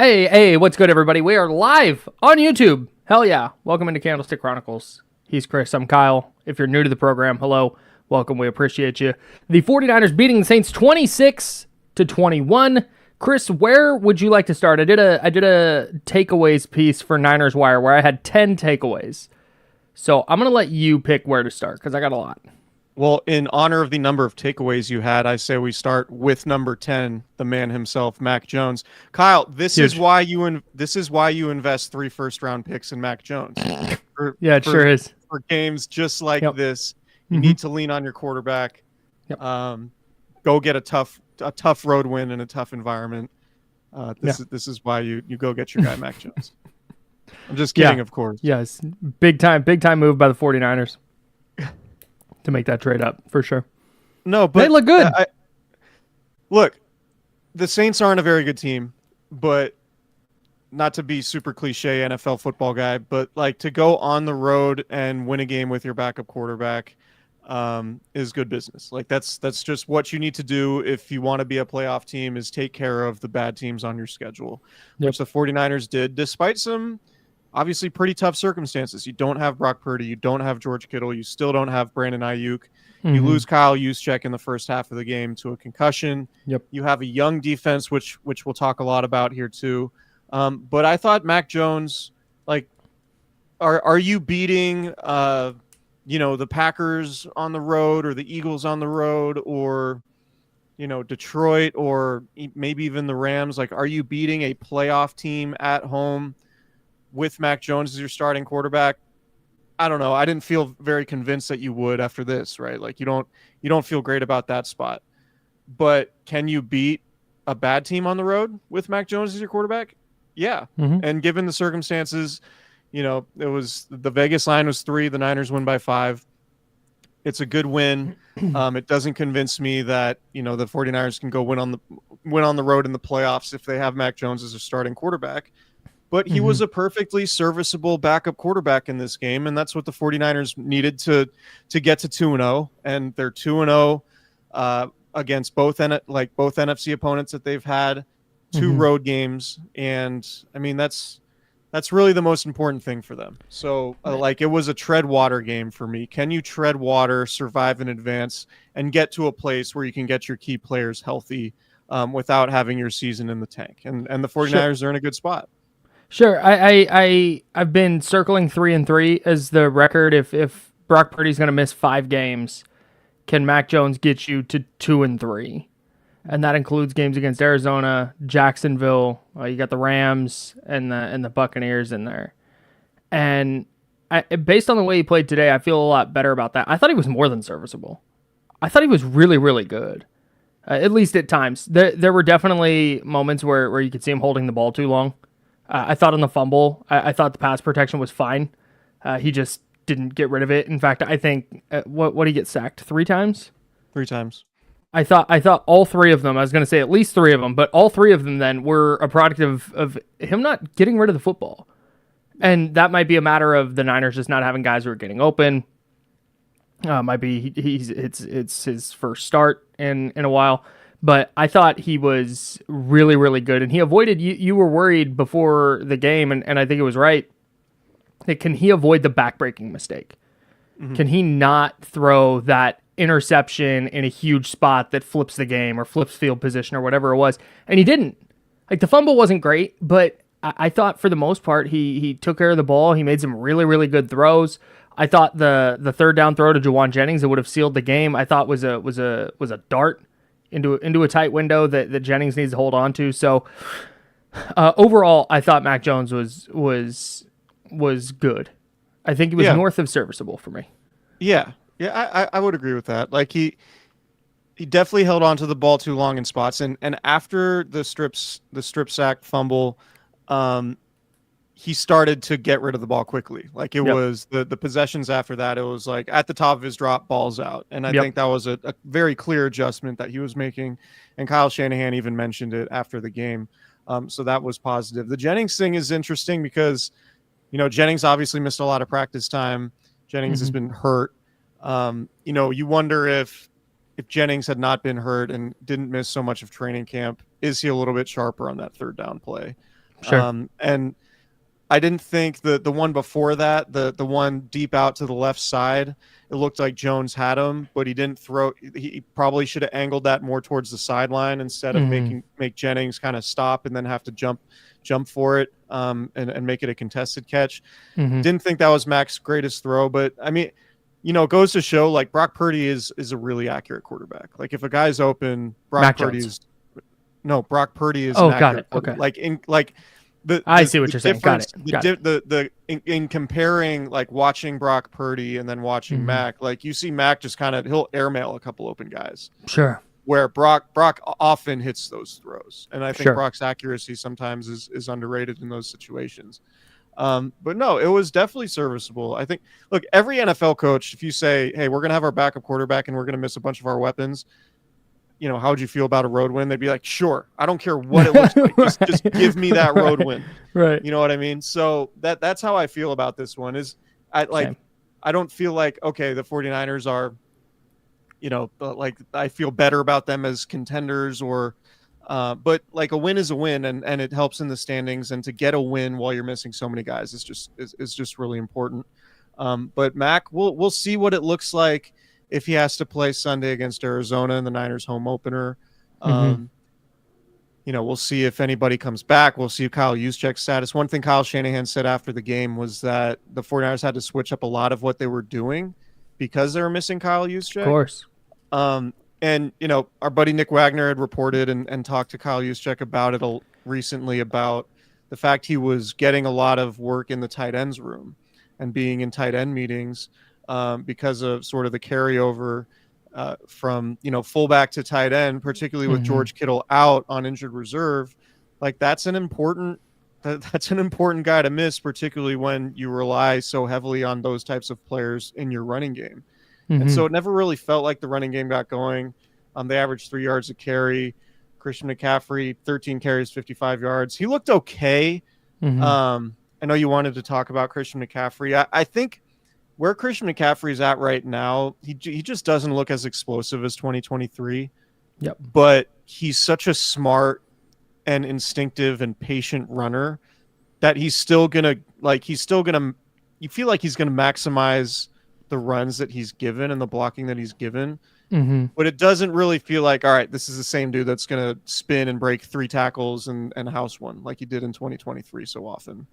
Hey, what's good, everybody? We are live on YouTube. Hell yeah. Welcome into Candlestick Chronicles. He's Chris. I'm Kyle. If you're new to the program, hello. Welcome. We appreciate you. The 49ers beating the Saints 26-21. Chris, where would you like to start? I did a takeaways piece for Niners Wire where I had 10 takeaways. So I'm going to let you pick where to start because I got a lot. Well, in honor of the number of takeaways you had, I say we start with number 10, the man himself, Mac Jones. Kyle, this is why you invest 3 first-round picks in Mac Jones. It sure is. For games just like this, you need to lean on your quarterback. Yep. Go get a tough road win in a tough environment. This is why you go get your guy Mac Jones. I'm just kidding, of course. Yes, big time move by the 49ers. To make that trade up, for sure. No, but they look good. Look, the Saints aren't a very good team, but not to be super cliche NFL football guy, but like to go on the road and win a game with your backup quarterback is good business. Like that's just what you need to do if you want to be a playoff team, is take care of the bad teams on your schedule, which the 49ers did despite some obviously pretty tough circumstances. You don't have Brock Purdy. You don't have George Kittle. You still don't have Brandon Ayuk. You lose Kyle Juszczyk in the first half of the game to a concussion. You have a young defense, which we'll talk a lot about here too. But I thought Mac Jones, like, are you beating, the Packers on the road or the Eagles on the road or, Detroit or maybe even the Rams? Like, are you beating a playoff team at home with Mac Jones as your starting quarterback? I don't know. I didn't feel very convinced that you would after this, right? Like you don't feel great about that spot. But can you beat a bad team on the road with Mac Jones as your quarterback? Yeah. And given the circumstances, it was the Vegas line was 3, the Niners win by 5. It's a good win. It doesn't convince me that, the 49ers can go win on the road in the playoffs if they have Mac Jones as a starting quarterback. But he was a perfectly serviceable backup quarterback in this game, and that's what the 49ers needed to get to 2-0. And they're 2-0 against both NFC opponents that they've had, 2 road games, and I mean that's really the most important thing for them. So it was a tread water game for me. Can you tread water, survive in advance, and get to a place where you can get your key players healthy without having your season in the tank? And the 49ers are in a good spot. Sure. I've been circling 3-3 as the record. If Brock Purdy's going to miss 5 games, can Mac Jones get you to 2-3? And that includes games against Arizona, Jacksonville. You got the Rams and the Buccaneers in there. And based on the way he played today, I feel a lot better about that. I thought he was more than serviceable. I thought he was really, really good. At least at times. There were definitely moments where you could see him holding the ball too long. I thought on the fumble, I thought the pass protection was fine. He just didn't get rid of it. In fact, I think, what did he get sacked? 3 times? 3 times. I thought all 3 of them, I was going to say at least 3 of them, but all 3 of them then were a product of him not getting rid of the football. And that might be a matter of the Niners just not having guys who are getting open. Might be it's his first start in a while. But I thought he was really, really good. And he avoided, you were worried before the game, and I think it was right, that can he avoid the backbreaking mistake? Can he not throw that interception in a huge spot that flips the game or flips field position or whatever it was? And he didn't. Like, the fumble wasn't great, but I thought for the most part he took care of the ball. He made some really, really good throws. I thought the third down throw to Juwan Jennings that would have sealed the game, I thought was a dart into a tight window that Jennings needs to hold on to. So overall, I thought Mac Jones was good. I think he was north of serviceable for me. Yeah, I would agree with that. Like he definitely held on to the ball too long in spots, and after the strip sack fumble, he started to get rid of the ball quickly. Like it was the possessions after that, it was like at the top of his drop, balls out. And I think that was a very clear adjustment that he was making. And Kyle Shanahan even mentioned it after the game. So that was positive. The Jennings thing is interesting because, Jennings obviously missed a lot of practice time. Jennings has been hurt. You wonder if Jennings had not been hurt and didn't miss so much of training camp, is he a little bit sharper on that third down play? Sure. And I didn't think the one before that, the one deep out to the left side, it looked like Jones had him, but he didn't throw. He probably should have angled that more towards the sideline instead of make Jennings kind of stop and then have to jump for it and make it a contested catch. Didn't think that was Mac's greatest throw, but I mean, it goes to show like Brock Purdy is a really accurate quarterback. Like if a guy's open, Brock Purdy is an accurate Okay. I see what you're saying. Got it. In comparing like watching Brock Purdy and then watching Mac, like you see Mac just he'll airmail a couple open guys. Sure. Where Brock often hits those throws, and I think Brock's accuracy sometimes is underrated in those situations. But no, it was definitely serviceable. I think, look, every NFL coach, if you say, hey, we're going to have our backup quarterback and we're going to miss a bunch of our weapons, how would you feel about a road win? They'd be like, sure, I don't care what it looks like. Just give me that road win. Right. You know what I mean? So that's how I feel about this one is I don't feel like, okay, the 49ers are, I feel better about them as contenders but like a win is a win and it helps in the standings, and to get a win while you're missing so many guys is just really important. But Mac, we'll see what it looks like if he has to play Sunday against Arizona in the Niners home opener. We'll see if anybody comes back. We'll see Kyle Juszczyk's status. One thing Kyle Shanahan said after the game was that the 49ers had to switch up a lot of what they were doing because they were missing Kyle Juszczyk. Of course. And, our buddy Nick Wagner had reported and talked to Kyle Juszczyk about it recently about the fact he was getting a lot of work in the tight ends room and being in tight end meetings because of sort of the carryover from, fullback to tight end, particularly with George Kittle out on injured reserve. Like that's an important guy to miss, particularly when you rely so heavily on those types of players in your running game. And so it never really felt like the running game got going. They averaged 3 yards a carry. Christian McCaffrey, 13 carries, 55 yards. He looked okay. I know you wanted to talk about Christian McCaffrey. I think where Christian McCaffrey is at right now, he just doesn't look as explosive as 2023. Yep. But he's such a smart and instinctive and patient runner that you feel like he's going to maximize the runs that he's given and the blocking that he's given. But it doesn't really feel like, all right, this is the same dude that's going to spin and break 3 tackles and house one like he did in 2023 so often.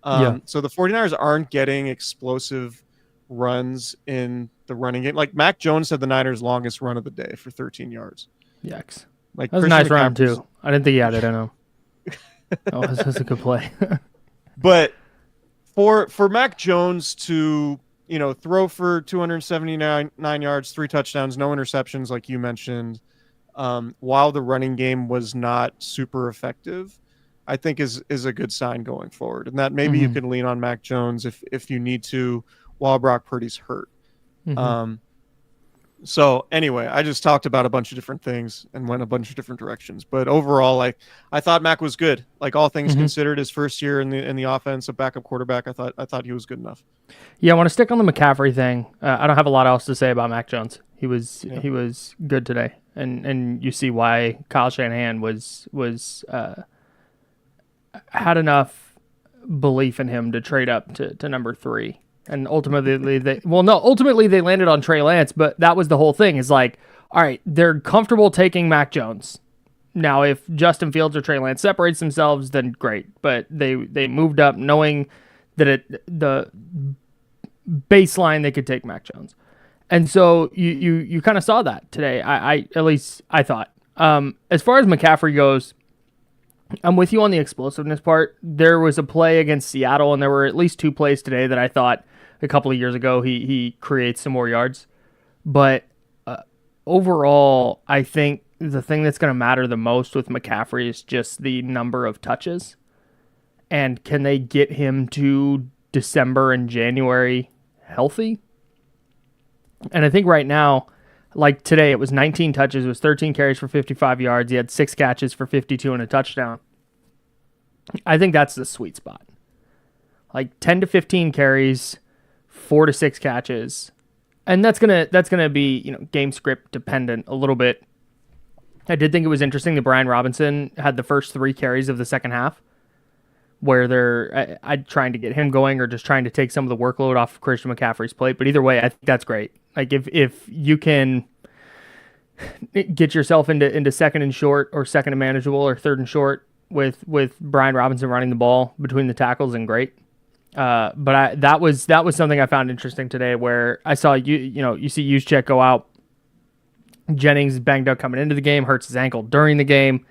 So the 49ers aren't getting explosive runs in the running game. Like Mac Jones had the Niners' longest run of the day for 13 yards. Yikes. Like that was a nice run too. I didn't think he had it in him. This was a good play. But for Mac Jones to throw for 279 yards, 3 touchdowns, no interceptions, like you mentioned, while the running game was not super effective, I think is a good sign going forward. And that maybe you can lean on Mac Jones if you need to while Brock Purdy's hurt. So anyway, I just talked about a bunch of different things and went a bunch of different directions. But overall, I thought Mac was good. Like all things considered, his first year in the offense, a backup quarterback, I thought he was good enough. Yeah, I want to stick on the McCaffrey thing. I don't have a lot else to say about Mac Jones. He was good today, and you see why Kyle Shanahan had enough belief in him to trade up to number 3. And ultimately they landed on Trey Lance, but that was the whole thing. Is like, all right, they're comfortable taking Mac Jones. Now, if Justin Fields or Trey Lance separates themselves, then great. But they moved up knowing that the baseline they could take Mac Jones. And so you kind of saw that today. I at least I thought. As far as McCaffrey goes, I'm with you on the explosiveness part. There was a play against Seattle, and there were at least 2 plays today that I thought a couple of years ago he creates some more yards. But overall, I think the thing that's going to matter the most with McCaffrey is just the number of touches. And can they get him to December and January healthy? And I think right now, like today, it was 19 touches. It was 13 carries for 55 yards. He had 6 catches for 52 and a touchdown. I think that's the sweet spot. Like 10 to 15 carries, 4 to 6 catches. And that's gonna be, game script dependent a little bit. I did think it was interesting that Brian Robinson had the first 3 carries of the second half. where they're trying to get him going or just trying to take some of the workload off of Christian McCaffrey's plate. But either way, I think that's great. Like if you can get yourself into second and short or second and manageable or third and short with Brian Robinson running the ball between the tackles, and great. But that was something I found interesting today, where I saw you see Juszczyk go out. Jennings banged up coming into the game, hurts his ankle during the game,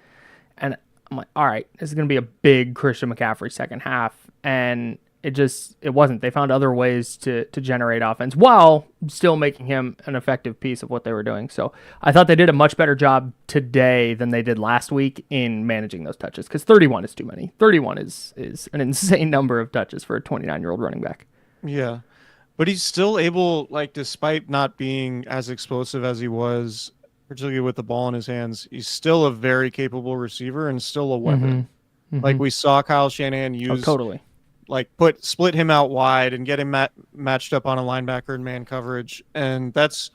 and I'm like, all right, this is going to be a big Christian McCaffrey second half, and it wasn't. They found other ways to generate offense while still making him an effective piece of what they were doing. So I thought they did a much better job today than they did last week in managing those touches, because 31 is too many. 31 is an insane number of touches for a 29-year-old running back. Yeah. But he's still able, like, despite not being as explosive as he was, particularly with the ball in his hands, he's still a very capable receiver and still a weapon. Mm-hmm. Like we saw Kyle Shanahan use, totally, like split him out wide and get him matched up on a linebacker in man coverage. And that's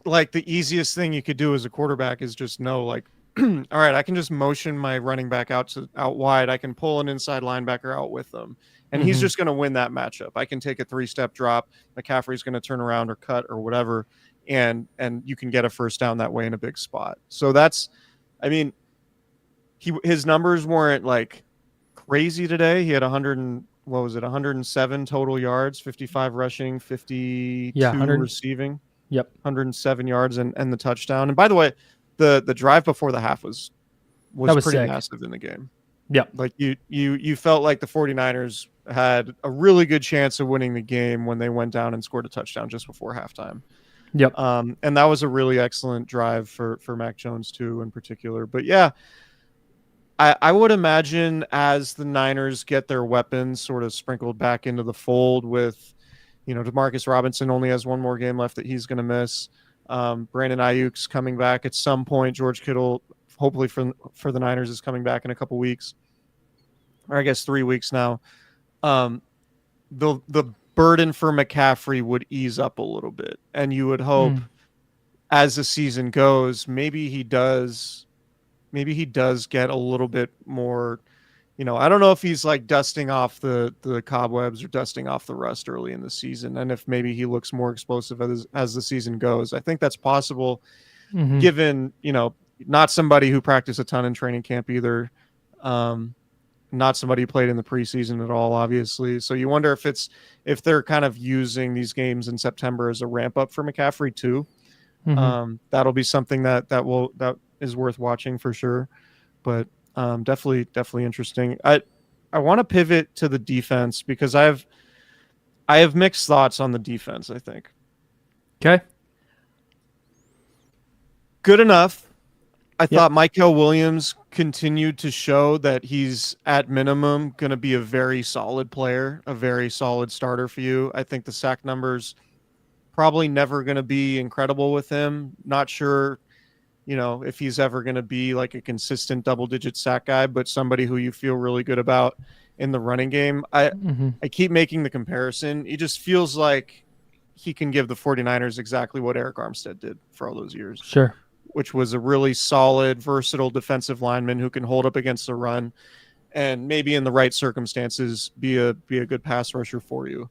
like the easiest thing you could do as a quarterback, is just know, like, all right, I can just motion my running back out wide. I can pull an inside linebacker out with them. And he's just going to win that matchup. I can take a 3-step drop. McCaffrey's going to turn around or cut or whatever. And you can get a first down that way in a big spot. So that's, I mean, his numbers weren't like crazy today. He had 107 total yards, 55 rushing, 52 receiving. Yep. 107 yards and the touchdown. And by the way, the drive before the half was pretty sick. massive in the game. Yep. Like you felt like the 49ers had a really good chance of winning the game when they went down and scored a touchdown just before halftime. Yep. And that was a really excellent drive for Mac Jones too, in particular. But yeah, I would imagine as the Niners get their weapons sort of sprinkled back into the fold with, Demarcus Robinson only has one more game left that he's going to miss. Brandon Ayuk's coming back at some point. George Kittle, hopefully for the Niners, is coming back in a couple weeks, or I guess 3 weeks now. The burden for McCaffrey would ease up a little bit, and you would hope as the season goes, maybe he does get a little bit more. I don't know if he's like dusting off the cobwebs or dusting off the rust early in the season, and if maybe he looks more explosive as the season goes. I think that's possible, given, not somebody who practiced a ton in training camp either. Not somebody who played in the preseason at all, obviously. So you wonder if they're kind of using these games in September as a ramp up for McCaffrey too. That'll be something that is worth watching for sure. But definitely interesting. I want to pivot to the defense, because I have mixed thoughts on the defense, I think. Okay. Good enough. I thought Mykel Williams continued to show that he's at minimum going to be a very solid player, a very solid starter for you. I think the sack numbers probably never going to be incredible with him. Not sure, if he's ever going to be like a consistent double-digit sack guy, but somebody who you feel really good about in the running game. I keep making the comparison. It just feels like he can give the 49ers exactly what Eric Armstead did for all those years. Sure. Which was a really solid, versatile defensive lineman who can hold up against the run and maybe in the right circumstances be a good pass rusher for you.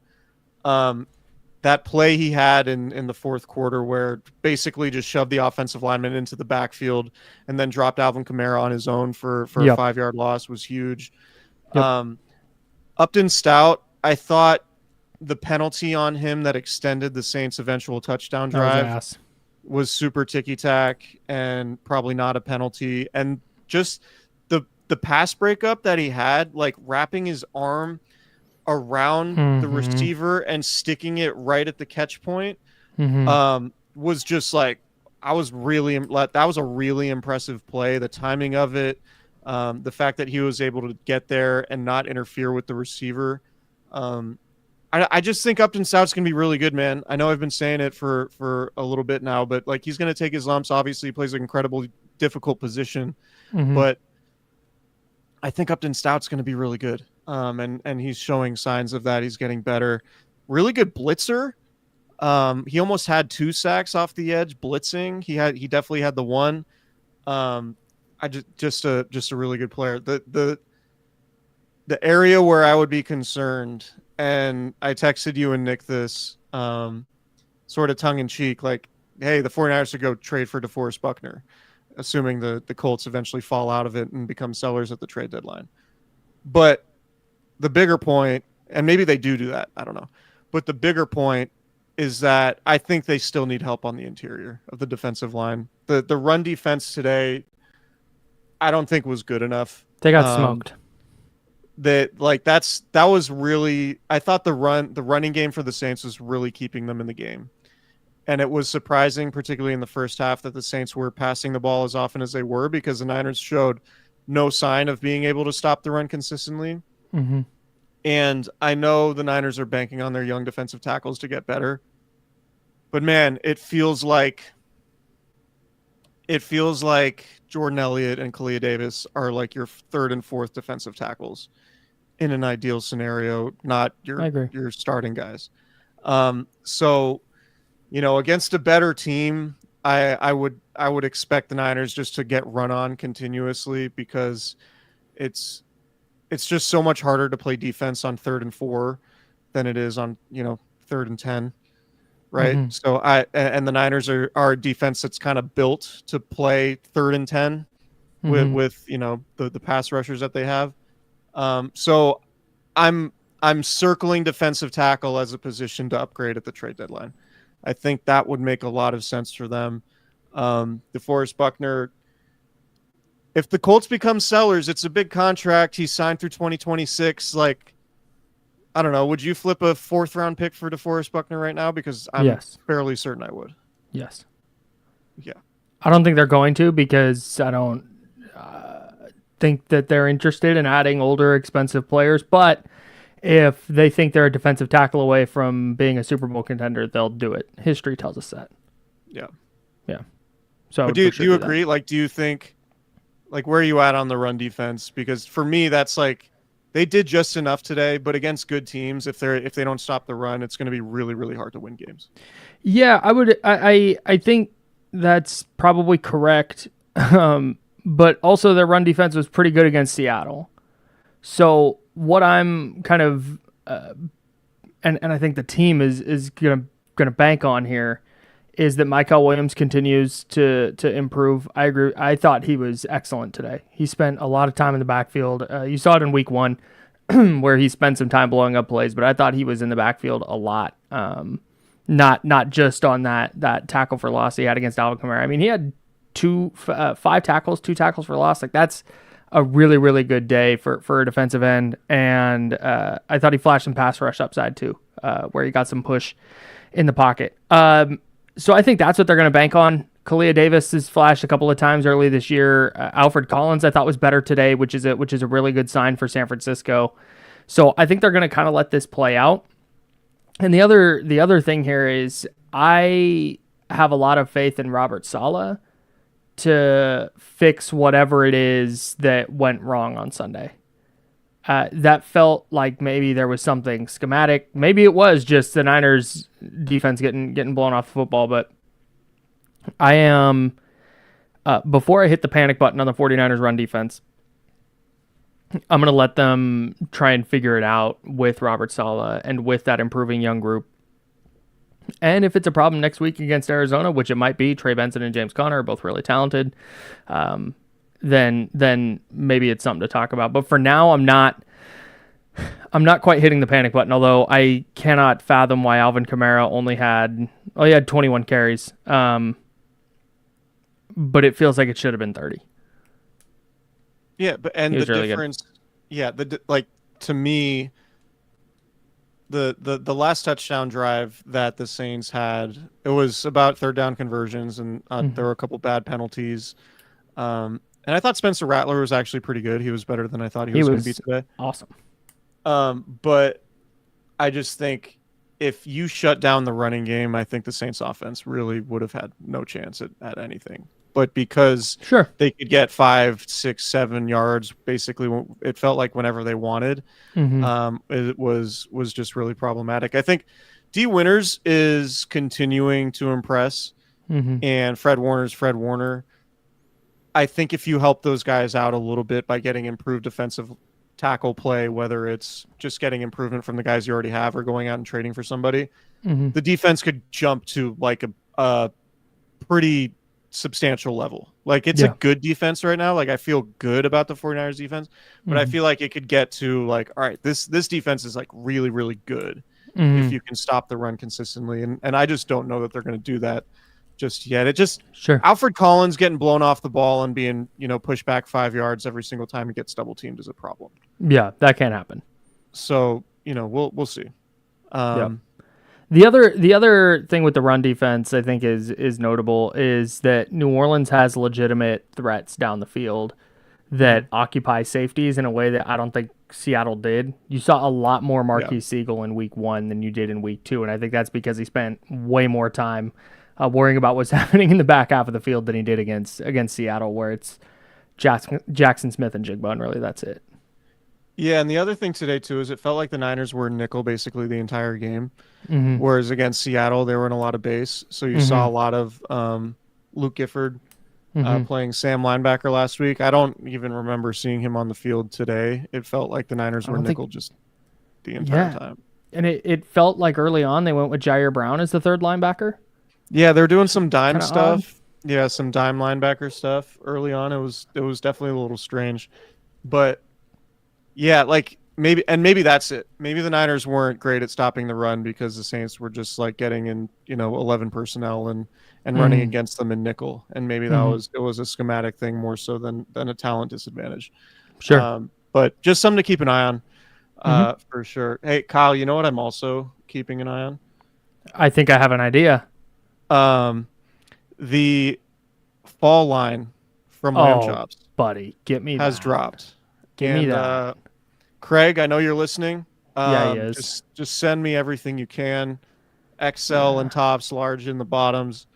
That play he had in the fourth quarter, where basically just shoved the offensive lineman into the backfield and then dropped Alvin Kamara on his own for a 5-yard loss, was huge. Upton Stout, I thought the penalty on him that extended the Saints' eventual touchdown drive was super ticky-tack and probably not a penalty. And just the pass breakup that he had, like wrapping his arm around the receiver and sticking it right at the catch point, was just like, that was a really impressive play. The timing of it, the fact that he was able to get there and not interfere with the receiver. I just think Upton Stout's going to be really good, man. I know I've been saying it for a little bit now, but like, he's going to take his lumps. Obviously, he plays an incredibly difficult position, but I think Upton Stout's going to be really good. And he's showing signs of that. He's getting better. Really good blitzer. He almost had 2 sacks off the edge blitzing. He definitely had the one. Just a really good player. the area where I would be concerned, and I texted you and Nick this sort of tongue in cheek, like, hey, the 49ers should go trade for DeForest Buckner, assuming the Colts eventually fall out of it and become sellers at the trade deadline. But the bigger point, and maybe they do that, I don't know. But the bigger point is that I think they still need help on the interior of the defensive line. The run defense today, I don't think was good enough. They got smoked. That was really, I thought the running game for the Saints was really keeping them in the game. And it was surprising, particularly in the first half, that the Saints were passing the ball as often as they were, because the Niners showed no sign of being able to stop the run consistently. Mm-hmm. And I know the Niners are banking on their young defensive tackles to get better. But man, it feels like Jordan Elliott and Kalia Davis are like your third and fourth defensive tackles in an ideal scenario, not your starting guys. So, against a better team, I would expect the Niners just to get run on continuously, because it's just so much harder to play defense on 3rd and 4 than it is on 3rd and 10, right? Mm-hmm. So and the Niners are a defense that's kind of built to play 3rd and 10 with the pass rushers that they have. So I'm circling defensive tackle as a position to upgrade at the trade deadline. I think that would make a lot of sense for them. DeForest Buckner, if the Colts become sellers, it's a big contract. He's signed through 2026. Like, I don't know. Would you flip a 4th round pick for DeForest Buckner right now? Because I'm fairly certain I would. Yes. Yeah. I don't think they're going to, because I don't think that they're interested in adding older, expensive players. But if they think they're a defensive tackle away from being a Super Bowl contender, they'll do it. History tells us that. Yeah. Yeah. So do you agree? Like, do you think, like, where are you at on the run defense? Because for me, that's like, they did just enough today, but against good teams, if they don't stop the run, it's going to be really, really hard to win games. Yeah, I think that's probably correct. But also their run defense was pretty good against Seattle. So what I'm kind of and I think the team is gonna bank on here is that Michael Williams continues to improve. I agree. I thought he was excellent today. He spent a lot of time in the backfield. You saw it in week 1 where he spent some time blowing up plays, but I thought he was in the backfield a lot. Not just on that tackle for loss he had against Alvin Kamara. I mean, he had 5 tackles, 2 tackles for loss. Like, that's a really, really good day for a defensive end. And I thought he flashed some pass rush upside too, where he got some push in the pocket. So I think that's what they're going to bank on. Kalia Davis has flashed a couple of times early this year. Alfred Collins I thought was better today, which is a really good sign for San Francisco. So I think they're going to kind of let this play out. And the other thing here is I have a lot of faith in Robert Saleh to fix whatever it is that went wrong on Sunday. That felt like maybe there was something schematic. Maybe it was just the Niners defense getting blown off the football, but I am, before I hit the panic button on the 49ers run defense, I'm going to let them try and figure it out with Robert Saleh and with that improving young group. And if it's a problem next week against Arizona, which it might be, Trey Benson and James Conner are both really talented, then maybe it's something to talk about. But for now, I'm not quite hitting the panic button, although I cannot fathom why Alvin Kamara only had 21 carries. But it feels like it should have been 30. Yeah, but the really difference, to me, the last touchdown drive that the Saints had, it was about 3rd down conversions, and there were a couple bad penalties. And I thought Spencer Rattler was actually pretty good. He was better than I thought he was going to be today. Awesome. But I just think if you shut down the running game, I think the Saints offense really would have had no chance at anything. But because they could get 5, 6, 7 yards, basically, it felt like whenever they wanted, it was just really problematic. I think D. Winters is continuing to impress, and Fred Warner's Fred Warner. I think if you help those guys out a little bit by getting improved defensive tackle play, whether it's just getting improvement from the guys you already have or going out and trading for somebody, the defense could jump to like a pretty substantial level. Like it's a good defense right now. Like I feel good about the 49ers defense, but I feel like it could get to like, all right, this defense is like really, really good if you can stop the run consistently. And I just don't know that they're going to do that just yet. It just Alfred Collins getting blown off the ball and being, pushed back 5 yards every single time he gets double teamed is a problem. Yeah, that can't happen. So, we'll see. The other thing with the run defense I think is notable is that New Orleans has legitimate threats down the field that occupy safeties in a way that I don't think Seattle did. You saw a lot more Marquise Siegel in week 1 than you did in week 2, and I think that's because he spent way more time worrying about what's happening in the back half of the field than he did against Seattle, where it's Jackson Smith and Jigba, and really that's it. Yeah, and the other thing today, too, is it felt like the Niners were nickel basically the entire game, whereas against Seattle, they were in a lot of base. So you saw a lot of Luke Gifford playing Sam linebacker last week. I don't even remember seeing him on the field today. It felt like the Niners were nickel just the entire time. And it felt like early on they went with Jair Brown as the third linebacker. Yeah, they're doing some dime stuff. Odd. Yeah, some dime linebacker stuff early on. It was definitely a little strange. But yeah, like maybe that's it. Maybe the Niners weren't great at stopping the run because the Saints were just like getting in, 11 personnel and running against them in nickel. And maybe it was a schematic thing more so than a talent disadvantage. Sure. But just something to keep an eye on for sure. Hey, Kyle, you know what I'm also keeping an eye on? I think I have an idea. The fall line from Lamb Chops, buddy, get me has that. Dropped. Give me that. Craig, I know you're listening. Yeah, he is. Just send me everything you can. XL and tops, large in the bottoms.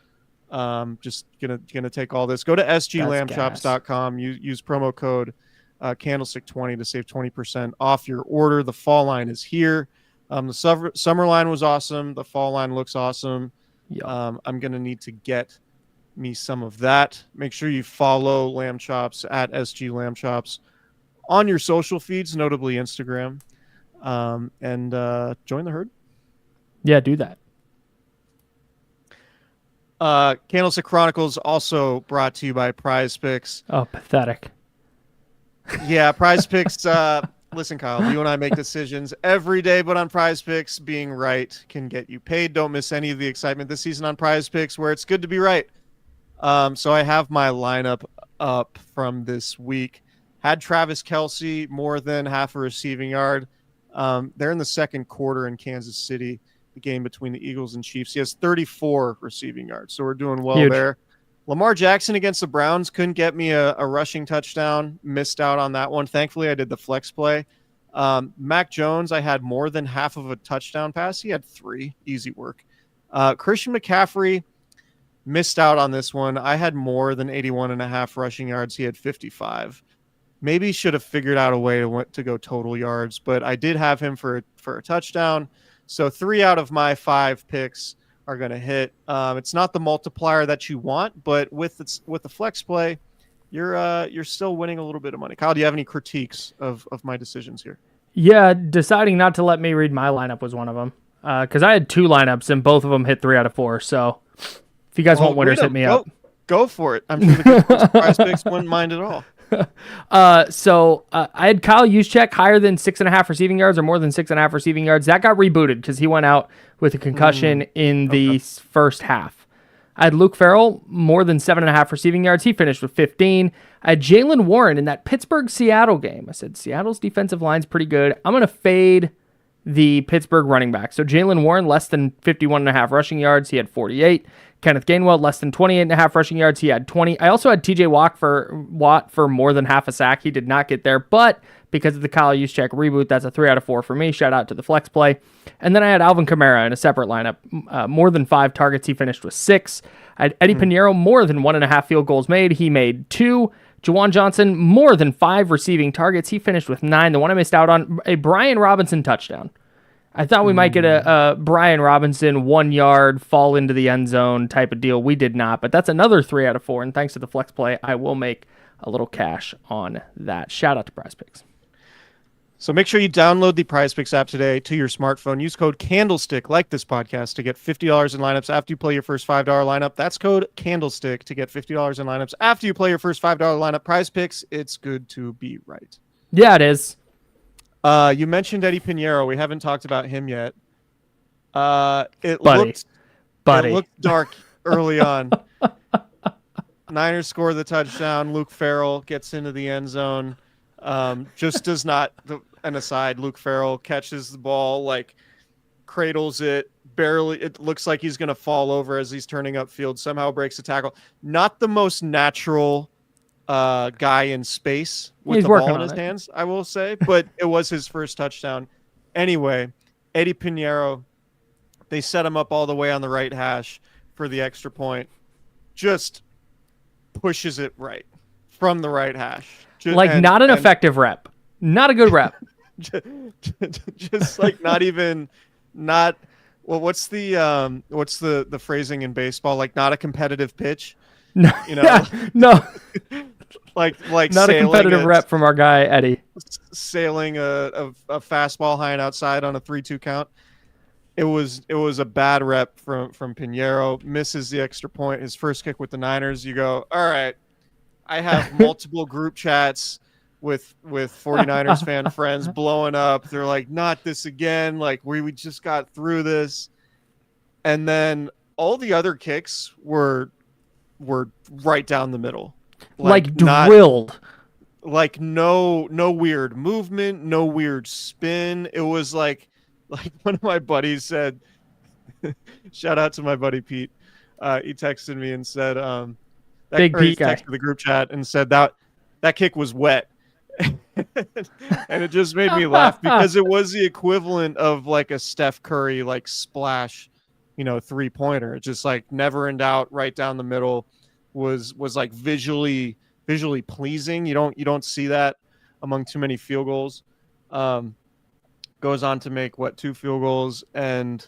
Just gonna take all this. Go to sglambchops.com. Use promo code Candlestick 20 to save 20% off your order. The fall line is here. The summer line was awesome. The fall line looks awesome. Yep. I'm going to need to get me some of that. Make sure you follow Lamb Chops at SG Lamb Chops on your social feeds, notably Instagram, and join the herd. Yeah, do that. Candlestick Chronicles also brought to you by Prize Picks. Oh, pathetic. Yeah, Prize Picks. Listen, Kyle, you and I make decisions every day, but on Prize Picks, being right can get you paid. Don't miss any of the excitement this season on Prize Picks, where it's good to be right. So I have my lineup up from this week. Had Travis Kelce more than half a receiving yard. They're in the second quarter in Kansas City, the game between the Eagles and Chiefs. He has 34 receiving yards, so we're doing well there. Lamar Jackson against the Browns couldn't get me a rushing touchdown. Missed out on that one. Thankfully, I did the flex play. Mac Jones, I had more than half of a touchdown pass. He had 3. Easy work. Christian McCaffrey missed out on this one. I had more than 81.5 rushing yards. He had 55. Maybe should have figured out a way to go total yards, but I did have him for a touchdown. So 3 out of my 5 picks are going to hit. It's not the multiplier that you want, but with the flex play, you're still winning a little bit of money. Kyle, do you have any critiques of my decisions here? Yeah, deciding not to let me read my lineup was one of them. Because I had 2 lineups and both of them hit 3 out of 4. So if you guys want winners, hit me up. Go for it. I'm sure the good Prize Picks wouldn't mind at all. So I had Kyle Juszczyk higher than 6.5 receiving yards or more than 6.5 receiving yards. That got rebooted because he went out with a concussion in the first half. I had Luke Farrell more than 7.5 receiving yards. He finished with 15. I had Jaylen Warren in that Pittsburgh-Seattle game. I said Seattle's defensive line's pretty good. I'm going to fade the Pittsburgh running back. So Jaylen Warren, less than 51.5 rushing yards. He had 48. Kenneth Gainwell, less than 28.5 rushing yards. He had 20. I also had TJ Watt for more than half a sack. He did not get there, but because of the Kyle Juszczyk reboot, that's a 3 out of 4 for me. Shout out to the flex play. And then I had Alvin Kamara in a separate lineup. More than 5 targets. He finished with 6. I had Eddie Pinheiro, more than 1.5 field goals made. He made 2. Juwan Johnson, more than 5 receiving targets. He finished with 9. The one I missed out on, a Brian Robinson touchdown. I thought we might get a Brian Robinson 1 yard fall into the end zone type of deal. We did not, but that's another 3 out of 4. And thanks to the flex play, I will make a little cash on that. Shout out to Prize Picks. So make sure you download the PrizePicks app today to your smartphone. Use code Candlestick, like this podcast, to get $50 in lineups after you play your first $5 lineup. That's code Candlestick to get $50 in lineups after you play your first $5 lineup. PrizePicks, it's good to be right. Yeah, it is. You mentioned Eddie Pinheiro. We haven't talked about him yet. It looked dark early on. Niners score the touchdown. Luke Farrell gets into the end zone. Just does not. An aside, Luke Farrell catches the ball, like cradles it barely. It looks like he's going to fall over as he's turning upfield. Somehow breaks a tackle. Not the most natural guy in space with the ball in his hands, I will say, but it was his first touchdown. Anyway, Eddie Pinheiro, they set him up all the way on the right hash for the extra point. Just pushes it right from the right hash. Not an effective rep. Not a good rep. Just like what's the phrasing in baseball? Like not a competitive pitch. No, no. like not a competitive rep from our guy Eddie. Sailing a fastball high and outside on a 3-2 count. It was a bad rep from Pinheiro. Misses the extra point. His first kick with the Niners. You go, all right. I have multiple group chats with 49ers fan friends blowing up. They're like, not this again. Like we just got through this. And then all the other kicks were right down the middle. Like drilled. Like no weird movement, no weird spin. It was like one of my buddies said, shout out to my buddy Pete. He texted me and said, Big Pete guy. Texted the group chat and said that kick was wet. And it just made me laugh because it was the equivalent of like a Steph Curry like splash, 3-pointer. Just like never in doubt, right down the middle, was like visually pleasing. You don't see that among too many field goals. Goes on to make 2 field goals, and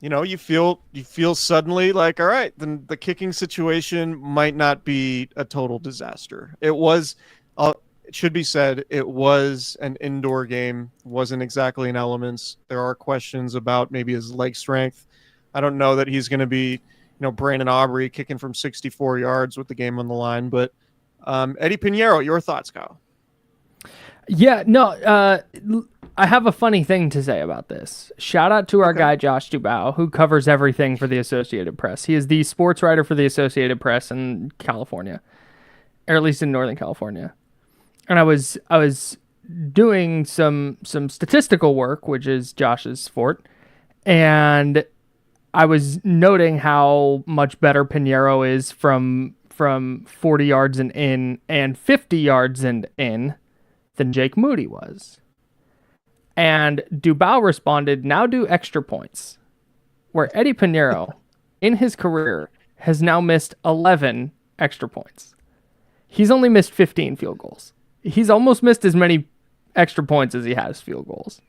you feel suddenly like, all right, then the kicking situation might not be a total disaster. It was. It should be said, it was an indoor game. Wasn't exactly in elements. There are questions about maybe his leg strength. I don't know that he's going to be, Brandon Aubrey kicking from 64 yards with the game on the line. But Eddie Pinheiro, your thoughts, Kyle? Yeah, no, I have a funny thing to say about this. Shout out to our guy, Josh Dubow, who covers everything for the Associated Press. He is the sports writer for the Associated Press in California, or at least in Northern California. And I was doing some statistical work, which is Josh's fort, and I was noting how much better Pinheiro is from 40 yards and in and 50 yards and in than Jake Moody was. And Dubow responded, now do extra points, where Eddie Pinheiro in his career has now missed 11 extra points. He's only missed 15 field goals. He's almost missed as many extra points as he has field goals.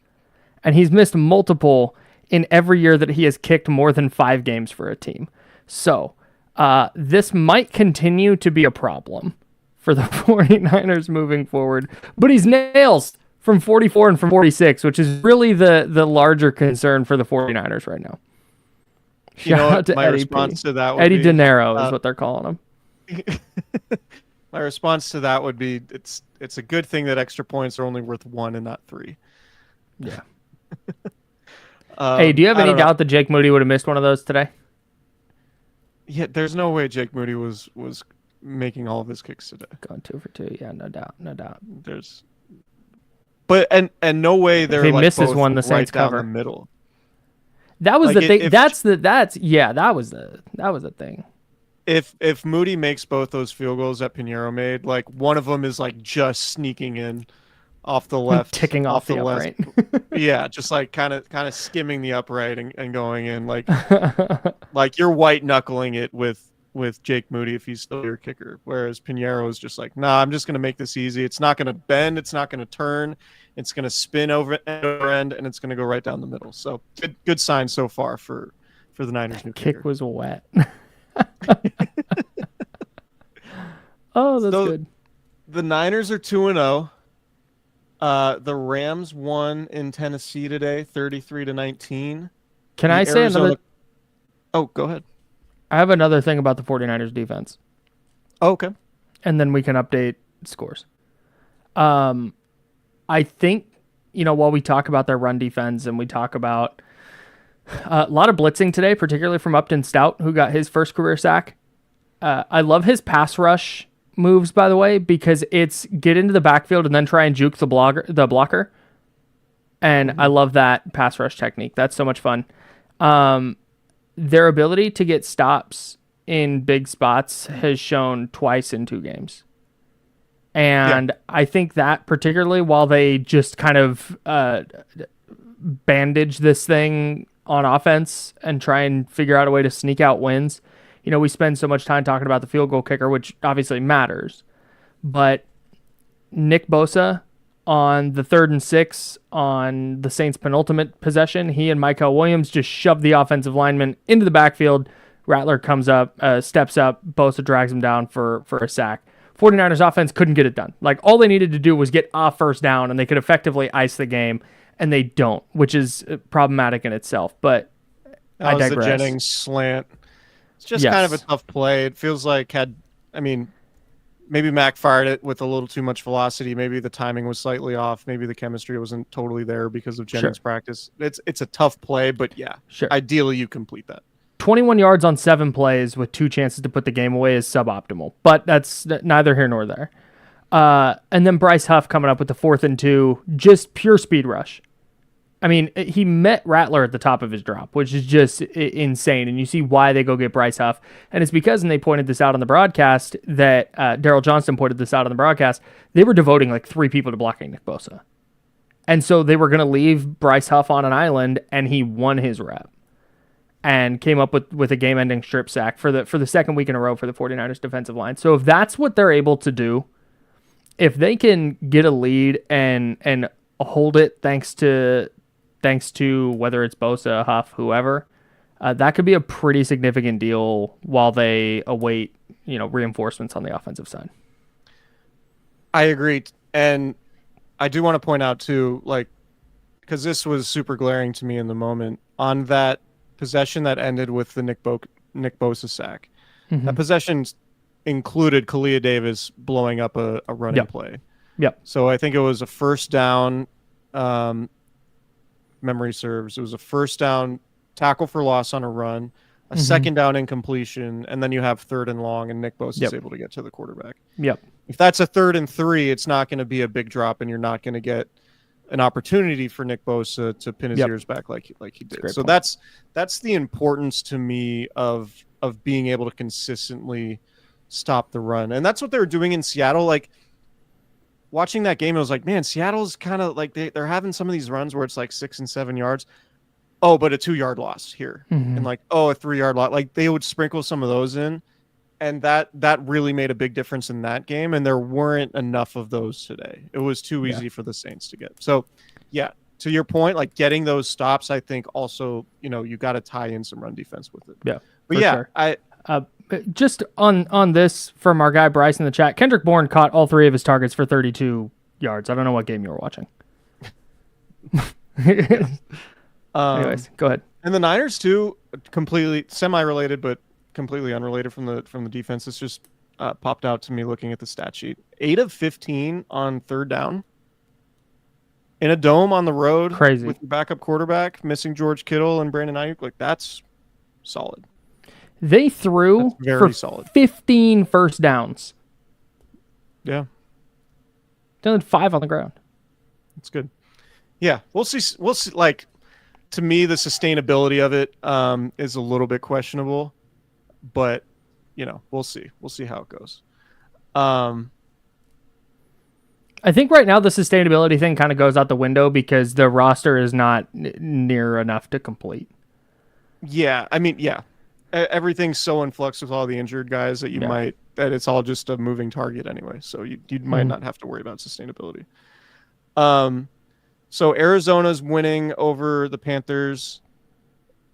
And he's missed multiple in every year that he has kicked more than 5 games for a team. So this might continue to be a problem for the 49ers moving forward. But he's nails from 44 and from 46, which is really the larger concern for the 49ers right now. Shout out to my Eddie response P. to that would Eddie be, De Niro is what they're calling him. My response to that would be it's a good thing that extra points are only worth 1 and not 3. Yeah. Hey, do you have any doubt that Jake Moody would have missed one of those today? Yeah, there's no way Jake Moody was making all of his kicks today. Going 2 for 2, yeah, no doubt. But no way they're if he like misses both one, the right Saints down cover. the middle. That was Like, the thing. if- That was the thing. If Moody makes both those field goals that Pinheiro made, like one of them is like just sneaking in off the left, ticking off the left. upright. Yeah, just like kind of skimming the upright and going in like you're white knuckling it with Jake Moody if he's still your kicker. Whereas Pinheiro is just like, nah, I'm just gonna make this easy. It's not gonna bend. It's not gonna turn. It's gonna spin over end and it's gonna go right down the middle. So good sign so far for the Niners' new kicker. Kick was wet. Oh, that's good. The Niners are 2-0. The Rams won in Tennessee today, 33-19. Can I say another? Oh, go ahead. I have another thing about the 49ers defense. Oh, okay. And then we can update scores. I think, while we talk about their run defense and we talk about a lot of blitzing today, particularly from Upton Stout, who got his first career sack. I love his pass rush moves, by the way, because it's get into the backfield and then try and juke the blocker. And I love that pass rush technique. That's so much fun. Their ability to get stops in big spots has shown twice in 2 games. And I think that particularly while they just kind of bandage this thing on offense and try and figure out a way to sneak out wins. We spend so much time talking about the field goal kicker, which obviously matters. But Nick Bosa on the 3rd and 6 on the Saints' penultimate possession, he and Michael Williams just shoved the offensive lineman into the backfield. Rattler comes up, steps up, Bosa drags him down for a sack. 49ers offense couldn't get it done. Like, all they needed to do was get a first down, and they could effectively ice the game, and they don't, which is problematic in itself. But I digress. That was the Jennings slant. It's just kind of a tough play. It feels like maybe Mac fired it with a little too much velocity. Maybe the timing was slightly off. Maybe the chemistry wasn't totally there because of Jennings' practice. It's a tough play, but ideally you complete that. 21 yards on 7 plays with 2 chances to put the game away is suboptimal, but that's neither here nor there. And then Bryce Huff coming up with the 4th and 2, just pure speed rush. I mean, he met Rattler at the top of his drop, which is just insane. And you see why they go get Bryce Huff. And it's because, and they pointed this out on the broadcast, that Daryl Johnston pointed this out on the broadcast, they were devoting like 3 people to blocking Nick Bosa. And so they were going to leave Bryce Huff on an island, and he won his rep and came up with a game-ending strip sack for the 2nd week in a row for the 49ers defensive line. So if that's what they're able to do, if they can get a lead and hold it thanks to whether it's Bosa, Huff, whoever, that could be a pretty significant deal while they await, reinforcements on the offensive side. I agree. And I do want to point out too, because this was super glaring to me in the moment, on that possession that ended with the Nick Bosa sack. Mm-hmm. That possession included Kalia Davis blowing up a running play. Yep. So I think it was a first down, memory serves. It was a first down tackle for loss on a run, a second down incompletion, and then you have 3rd and long, and Nick Bosa is able to get to the quarterback. Yep. If that's a 3rd and 3, it's not going to be a big drop, and you're not going to get an opportunity for Nick Bosa to pin his ears back like he did. So point. That's the importance to me of being able to consistently stop the run, and that's what they were doing in Seattle. Like, watching that game, it was like, man, Seattle's kind of like they're having some of these runs where it's like 6 and 7 yards. Oh, but a 2-yard loss here, and a 3-yard loss. Like, they would sprinkle some of those in, and that really made a big difference in that game. And there weren't enough of those today. It was too easy for the Saints to get. So, to your point, like getting those stops, I think also you got to tie in some run defense with it. Yeah, but sure. I. Just on this from our guy Bryce in the chat, Kendrick Bourne caught all 3 of his targets for 32 yards. I don't know what game you were watching. Anyways, go ahead. And the Niners too, completely semi-related but completely unrelated from the defense. This just popped out to me looking at the stat sheet. 8 of 15 on 3rd down in a dome on the road. Crazy. With your backup quarterback, missing George Kittle and Brandon Ayuk. Like, that's solid. They threw for solid. 15 first downs. Yeah. Done 5 on the ground. That's good. Yeah, we'll see. Like, to me, the sustainability of it is a little bit questionable, but we'll see. We'll see how it goes. I think right now the sustainability thing kind of goes out the window because the roster is not near enough to complete. Yeah, I mean, everything's so in flux with all the injured guys that that it's all just a moving target anyway. So you might not have to worry about sustainability. So Arizona's winning over the Panthers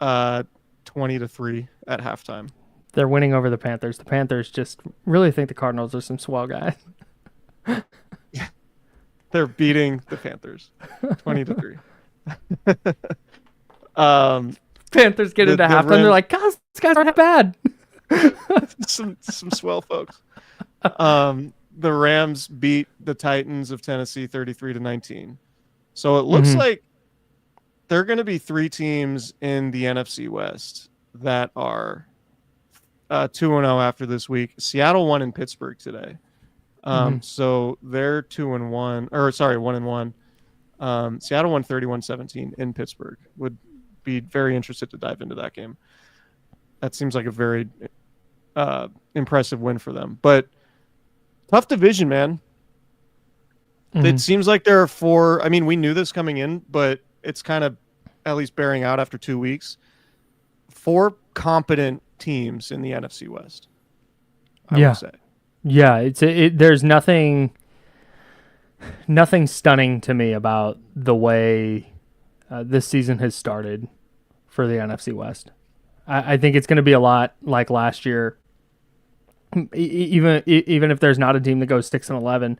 20-3 at halftime. They're winning over the Panthers. The Panthers just really think the Cardinals are some swell guys. They're beating the Panthers 20-3. Panthers get into halftime. They're like, "God, these guys aren't that bad." some swell folks. The Rams beat the Titans of Tennessee 33-19. So it looks like there are going to be 3 teams in the NFC West that are 2-0 after this week. Seattle won in Pittsburgh today. So they're 2-1, or sorry, 1-1. Seattle won 31-17 in Pittsburgh. Would be very interested to dive into that game. That seems like a very impressive win for them. But tough division, man. It seems like there are 4. I mean, we knew this coming in, but it's kind of at least bearing out after 2 weeks. 4 competent teams in the NFC West. I would say. Yeah, there's nothing stunning to me about the way this season has started for the NFC West. I think it's going to be a lot like last year. Even if there's not a team that goes 6-11,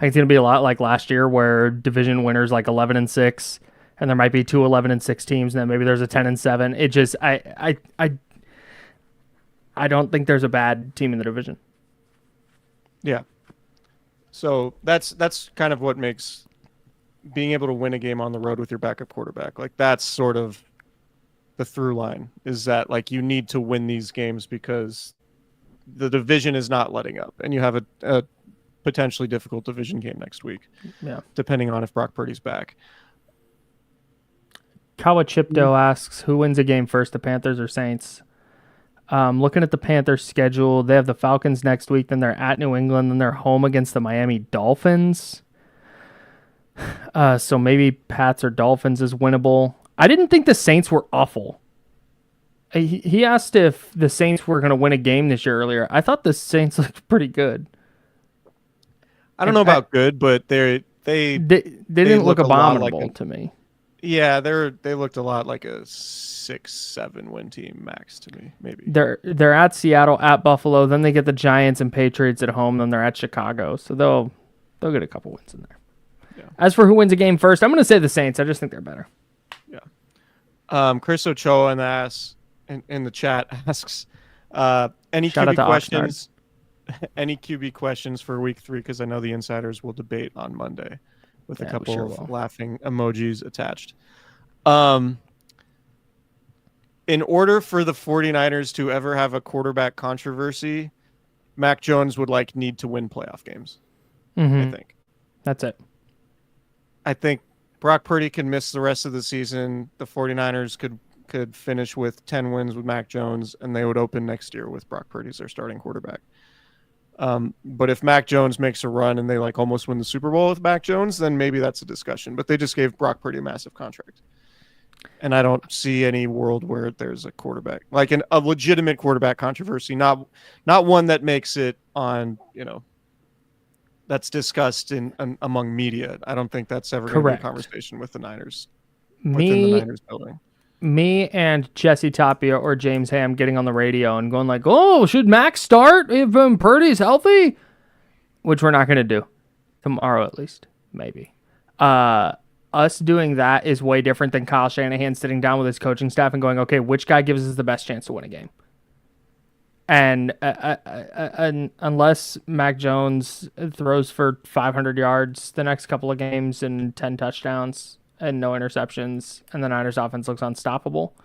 I think it's going to be a lot like last year, where division winners like 11-6, and there might be 2 11-6 teams, and then maybe there's a 10-7. It just I don't think there's a bad team in the division. Yeah. So that's kind of what makes being able to win a game on the road with your backup quarterback. Like, that's sort of the through line, is that like you need to win these games because the division is not letting up, and you have a potentially difficult division game next week. Yeah. Depending on if Brock Purdy's back. Kawachipto asks, who wins a game first, the Panthers or Saints? Looking at the Panthers schedule, they have the Falcons next week, then they're at New England, then they're home against the Miami Dolphins. So maybe Pats or Dolphins is winnable. I didn't think the Saints were awful. He asked if the Saints were going to win a game this year earlier. I thought the Saints looked pretty good. I don't know about good, but they didn't look abominable to me. Yeah, they looked a lot like a 6-7 win team max to me, maybe. They're at Seattle, at Buffalo, then they get the Giants and Patriots at home, then they're at Chicago. So they'll get a couple wins in there. Yeah. As for who wins a game first, I'm going to say the Saints. I just think they're better. Yeah. Chris Ochoa in the chat asks any Shout QB questions. Any QB questions for week 3? Because I know the insiders will debate on Monday with a couple of laughing emojis attached. In order for the 49ers to ever have a quarterback controversy, Mac Jones would need to win playoff games. I think. That's it. I think Brock Purdy can miss the rest of the season. The 49ers could finish with 10 wins with Mac Jones, and they would open next year with Brock Purdy as their starting quarterback. But if Mac Jones makes a run and they almost win the Super Bowl with Mac Jones, then maybe that's a discussion. But they just gave Brock Purdy a massive contract. And I don't see any world where there's a quarterback, a legitimate quarterback controversy, not one that makes it on, that's discussed among media. I don't think that's ever going to be a conversation with the Niners. Within the Niners building. Me and Jesse Tapia or James Ham getting on the radio and going oh, should Max start if Purdy's healthy? Which we're not going to do. Tomorrow at least. Maybe. Us doing that is way different than Kyle Shanahan sitting down with his coaching staff and going, okay, which guy gives us the best chance to win a game? And unless Mac Jones throws for 500 yards the next couple of games and 10 touchdowns and no interceptions, and the Niners offense looks unstoppable,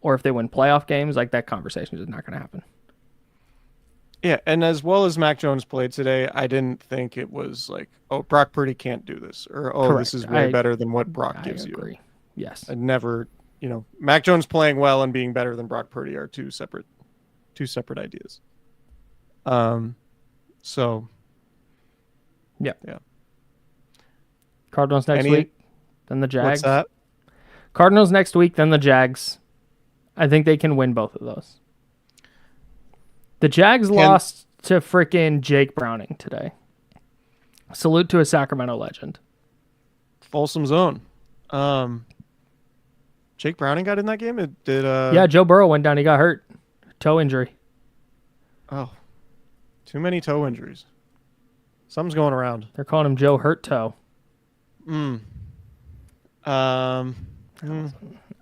or if they win playoff games, that conversation is not going to happen. Yeah, and as well as Mac Jones played today, I didn't think it was Brock Purdy can't do this, or Correct. This is way better than what Brock gives you. I agree. Yes. I never, Mac Jones playing well and being better than Brock Purdy are two separate ideas. So. Yeah. Cardinals next week. Then the Jags. What's that? Cardinals next week, then the Jags. I think they can win both of those. The Jags lost to frickin' Jake Browning today. Salute to a Sacramento legend. Folsom zone. Jake Browning got in that game? Yeah, Joe Burrow went down. He got hurt. Toe injury. Oh. Too many toe injuries. Something's going around. They're calling him Joe Hurt Toe. Mm. Um.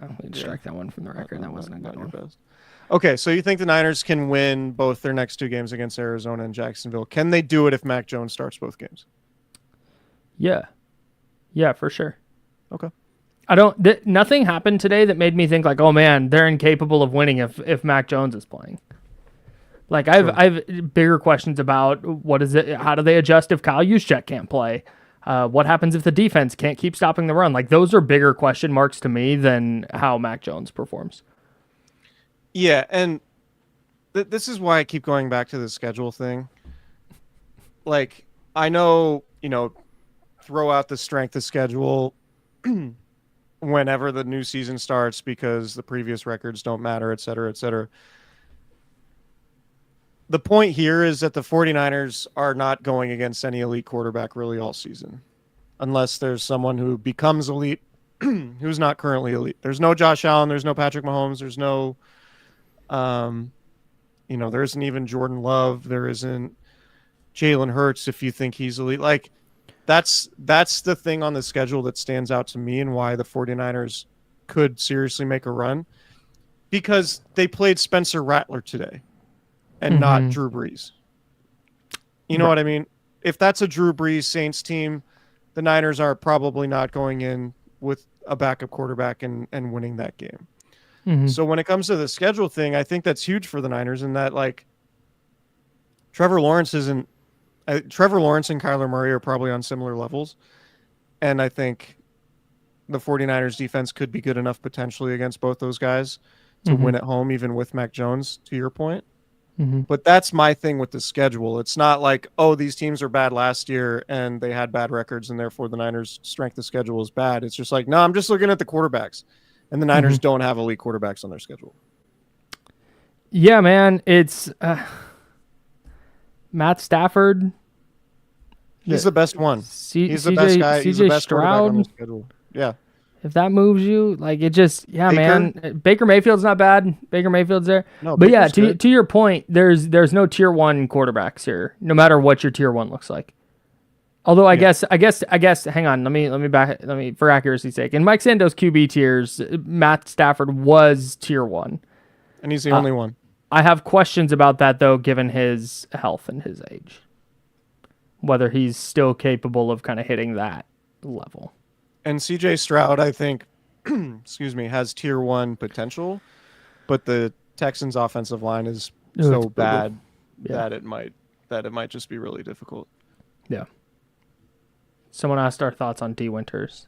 I'll strike that one from the record. That wasn't a good one. Best. Okay, so you think the Niners can win both their next 2 games against Arizona and Jacksonville? Can they do it if Mac Jones starts both games? Yeah. Yeah, for sure. Okay. Nothing happened today that made me think like, oh man, they're incapable of winning if Mac Jones is playing. Like I've bigger questions about what is it? How do they adjust if Kyle Juszczyk can't play? What happens if the defense can't keep stopping the run? Like those are bigger question marks to me than how Mac Jones performs. Yeah, and this is why I keep going back to the schedule thing. Like I know, throw out the strength of schedule whenever the new season starts because the previous records don't matter, et cetera, et cetera. The point here is that the 49ers are not going against any elite quarterback really all season, unless there's someone who becomes elite who's not currently elite. There's no Josh Allen. There's no Patrick Mahomes. There's no, there isn't even Jordan Love. There isn't Jalen Hurts if you think he's elite. Like, that's the thing on the schedule that stands out to me and why the 49ers could seriously make a run, because they played Spencer Rattler today and not Drew Brees. You know what I mean? If that's a Drew Brees Saints team, the Niners are probably not going in with a backup quarterback and winning that game. So when it comes to the schedule thing, I think that's huge for the Niners in that, like, Trevor Lawrence and Kyler Murray are probably on similar levels. And I think the 49ers defense could be good enough potentially against both those guys to win at home, even with Mac Jones, to your point. But that's my thing with the schedule. It's not like, oh, these teams are bad last year and they had bad records and therefore the Niners' strength of schedule is bad. It's just like, no, I'm just looking at the quarterbacks. And the Niners don't have elite quarterbacks on their schedule. Yeah, man. It's Matt Stafford. He's the best one. He's the best guy. He's the best quarterback on the schedule. Yeah. If that moves you, like it just, man. Baker Mayfield's not bad. Baker Mayfield's there. No, but Baker's to your point, there's no tier 1 quarterbacks here, no matter what your tier 1 looks like. Although I guess, hang on, let me for accuracy's sake. In Mike Sando's QB tiers, Matt Stafford was tier 1. And he's the only one. I have questions about that though, given his health and his age. Whether he's still capable of kind of hitting that level. And CJ Stroud, I think, has tier 1 potential, but the Texans' offensive line is so bad that it might just be really difficult. Yeah. Someone asked our thoughts on D. Winters.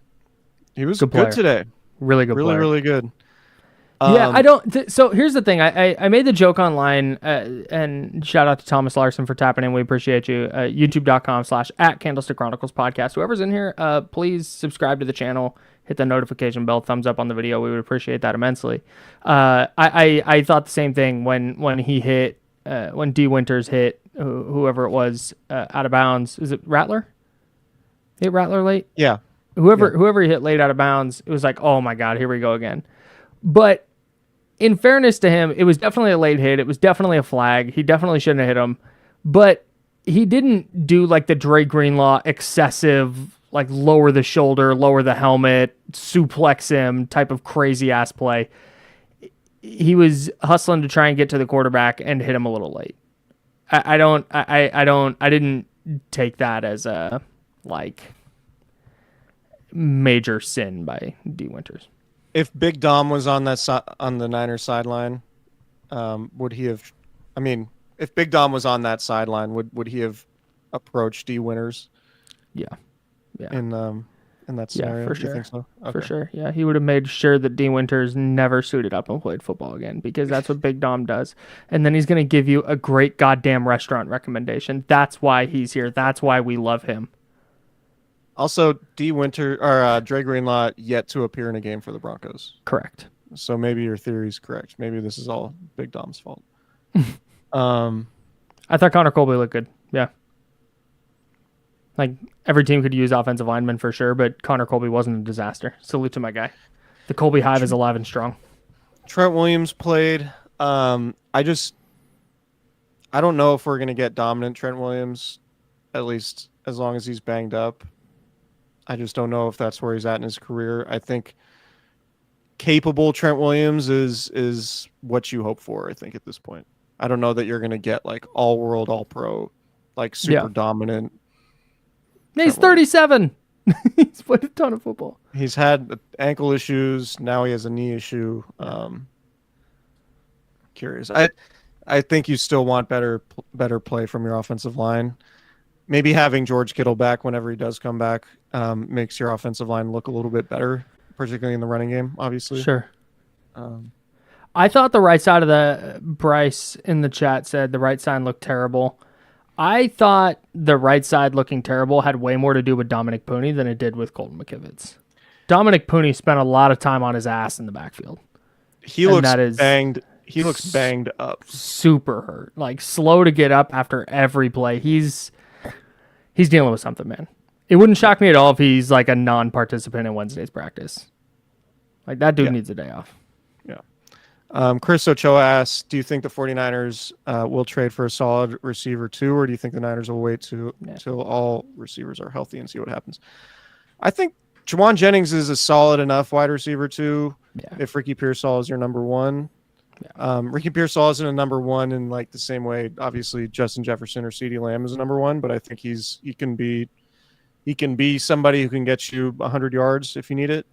He was good today. Really good player. Really good. Yeah, I don't. So here's the thing. I made the joke online, and shout out to Thomas Larson for tapping in. We appreciate you. YouTube.com/@Candlestick Chronicles Podcast. Whoever's in here, please subscribe to the channel. Hit the notification bell. Thumbs up on the video. We would appreciate that immensely. I thought the same thing when he hit when D. Winters hit whoever it was out of bounds. Is it Rattler? Hit Rattler late? Yeah. Whoever he hit late out of bounds. It was like, oh my God, here we go again. But in fairness to him, it was definitely a late hit. It was definitely a flag. He definitely shouldn't have hit him. But he didn't do like the Dre Greenlaw excessive, like lower the shoulder, lower the helmet, suplex him type of crazy ass play. He was hustling to try and get to the quarterback and hit him a little late. I didn't take that as a like major sin by D. Winters. If Big Dom was on on the Niners sideline, would he have? I mean, if Big Dom was on that sideline, would he have approached D. Winters? Yeah. In that scenario, yeah, for sure. You think so? Okay. For sure. Yeah, he would have made sure that D. Winters never suited up and played football again, because that's what Big Dom does. And then he's going to give you a great goddamn restaurant recommendation. That's why he's here. That's why we love him. Also, Dre Greenlaw yet to appear in a game for the Broncos. Correct. So maybe your theory is correct. Maybe this is all Big Dom's fault. I thought Connor Colby looked good. Yeah. Like, every team could use offensive linemen for sure, but Connor Colby wasn't a disaster. Salute to my guy. The Colby Hive is alive and strong. Trent Williams played. I don't know if we're going to get dominant Trent Williams, at least as long as he's banged up. I just don't know if that's where he's at in his career. I think capable Trent Williams is what you hope for, I think, at this point. I don't know that you're going to get like all world, all pro, like super dominant. He's 37. He's played a ton of football. He's had ankle issues. Now he has a knee issue. Curious. I think you still want better play from your offensive line. Maybe having George Kittle back whenever he does come back makes your offensive line look a little bit better, particularly in the running game, obviously. Sure. I thought the right side of the Bryce in the chat said the right side looked terrible. I thought the right side looking terrible had way more to do with Dominic Pooney than it did with Colton McKivitz. Dominic Pooney spent a lot of time on his ass in the backfield. He looks banged. He looks banged up. Super hurt. Like slow to get up after every play. He's dealing with something, man. It wouldn't shock me at all if he's like a non-participant in Wednesday's practice. Like that dude needs a day off. Yeah. Chris Ochoa asks, do you think the 49ers will trade for a solid receiver too, or do you think the Niners will wait till all receivers are healthy and see what happens? I think Juwan Jennings is a solid enough wide receiver too. Yeah. If Ricky Pearsall is your number one. Yeah. Ricky Pearsall isn't a number one in like the same way, obviously Justin Jefferson or CeeDee Lamb is a number one, but I think he can be somebody who can get you 100 yards if you need it.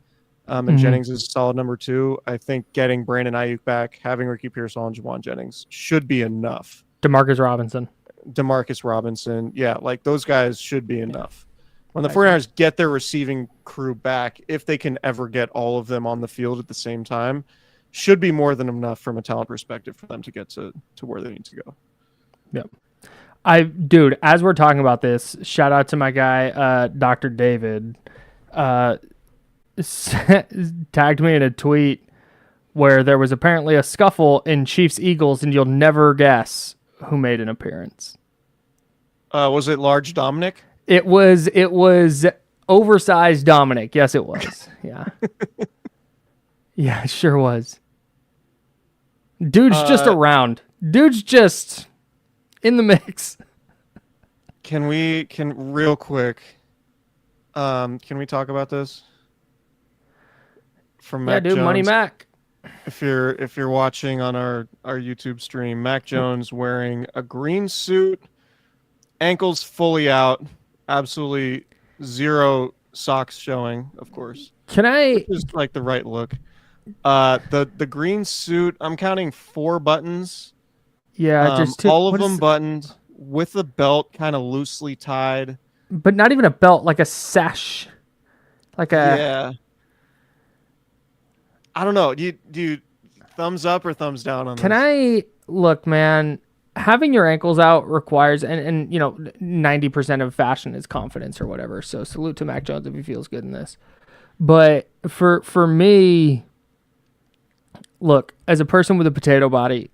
And Jennings is a solid number two. I think getting Brandon Ayuk back, having Ricky Pearsall and Juwan Jennings should be enough. Demarcus Robinson. Yeah, like those guys should be enough. When the 49ers get their receiving crew back, if they can ever get all of them on the field at the same time, should be more than enough from a talent perspective for them to get to where they need to go. Yep. Dude, as we're talking about this, shout out to my guy, Dr. David, tagged me in a tweet where there was apparently a scuffle in Chiefs Eagles, and you'll never guess who made an appearance. Was it large Dominic? It was oversized Dominic. Yes, it was. Yeah. Yeah, it sure was. Dude's just around. Dude's just in the mix. Can we talk about this? From Mac Jones. Money Mac. If you're watching on our YouTube stream, Mac Jones wearing a green suit, ankles fully out, absolutely zero socks showing, of course. Just like the right look. The green suit, I'm counting 4 buttons. Yeah, just all of them buttoned with the belt kind of loosely tied. But not even a belt, like a sash. Yeah. I don't know. Do you thumbs up or thumbs down on this? Look, man, having your ankles out requires, and 90% of fashion is confidence or whatever. So salute to Mac Jones if he feels good in this. But for me, look, as a person with a potato body,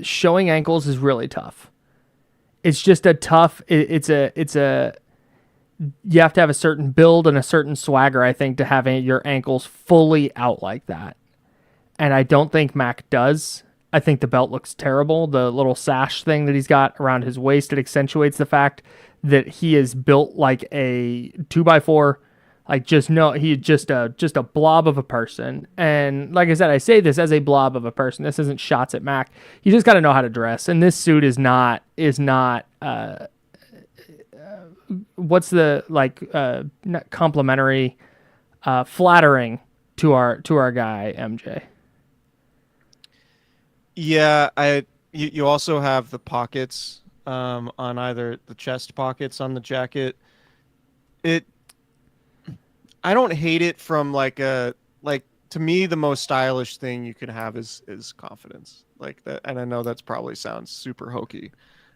showing ankles is really tough. It's just you have to have a certain build and a certain swagger, I think, to have your ankles fully out like that. And I don't think Mac does. I think the belt looks terrible. The little sash thing that he's got around his waist, it accentuates the fact that he is built like a 2x4. He's just a blob of a person. And like I said, I say this as a blob of a person. This isn't shots at Mac. You just got to know how to dress. And this suit is not what's the not complimentary, flattering to our guy MJ. Yeah, you also have the pockets on either the chest pockets on the jacket. I don't hate it from to me the most stylish thing you can have is confidence like that, and I know that's probably sounds super hokey,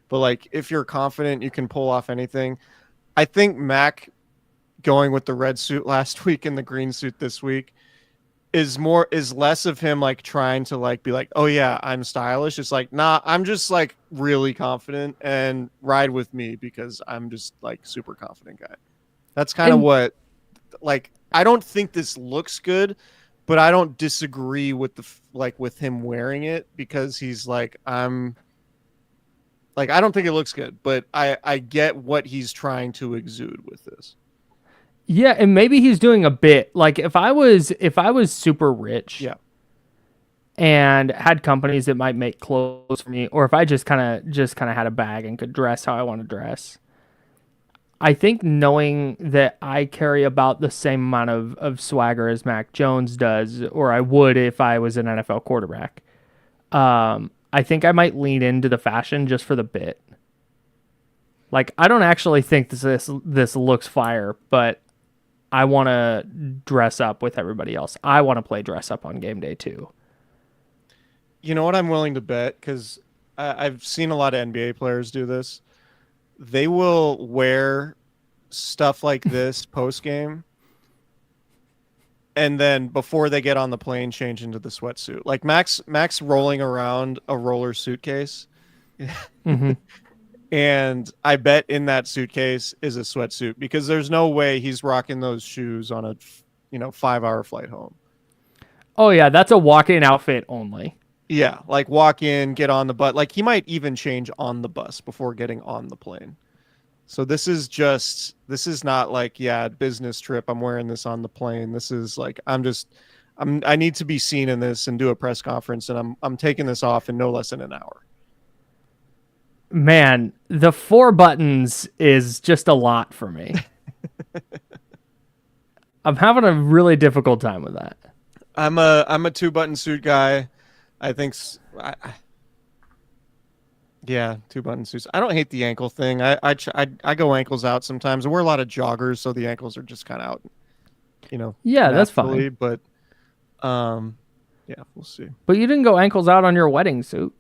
but if you're confident you can pull off anything. I think Mac going with the red suit last week and the green suit this week is less of him trying to be oh yeah, I'm stylish. It's nah, I'm just really confident and ride with me because I'm just super confident guy. That's kind of what I don't think this looks good, but I don't disagree with with him wearing it because he's I'm I don't think it looks good, but I get what he's trying to exude with this. Yeah, and maybe he's doing a bit. Like if I was super rich, Yeah. and had companies that might make clothes for me, or if I just kind of had a bag and could dress how I want to dress. I think knowing that I carry about the same amount of swagger as Mac Jones does, or I would if I was an NFL quarterback, I think I might lean into the fashion just for the bit. Like, I don't actually think this looks fire, but I want to dress up with everybody else. I want to play dress up on game day too. You know what I'm willing to bet? Because I've seen a lot of NBA players do this. They will wear stuff like this post game, and then before they get on the plane, change into the sweatsuit. Like Max rolling around a roller suitcase, Mm-hmm. and I bet in that suitcase is a sweatsuit because there's no way he's rocking those shoes on a 5-hour flight home. Oh yeah, that's a walk-in outfit only. Yeah, like walk in, get on the bus. Like he might even change on the bus before getting on the plane. So this is not like, business trip. I'm wearing this on the plane. This is like, I need to be seen in this and do a press conference, and I'm taking this off in no less than an hour. Man, the 4 buttons is just a lot for me. I'm having a really difficult time with that. I'm a 2-button suit guy. I think, 2-button suits. I don't hate the ankle thing. I go ankles out sometimes. I wear a lot of joggers, so the ankles are just kind of out. Yeah, that's fine. But, we'll see. But you didn't go ankles out on your wedding suit.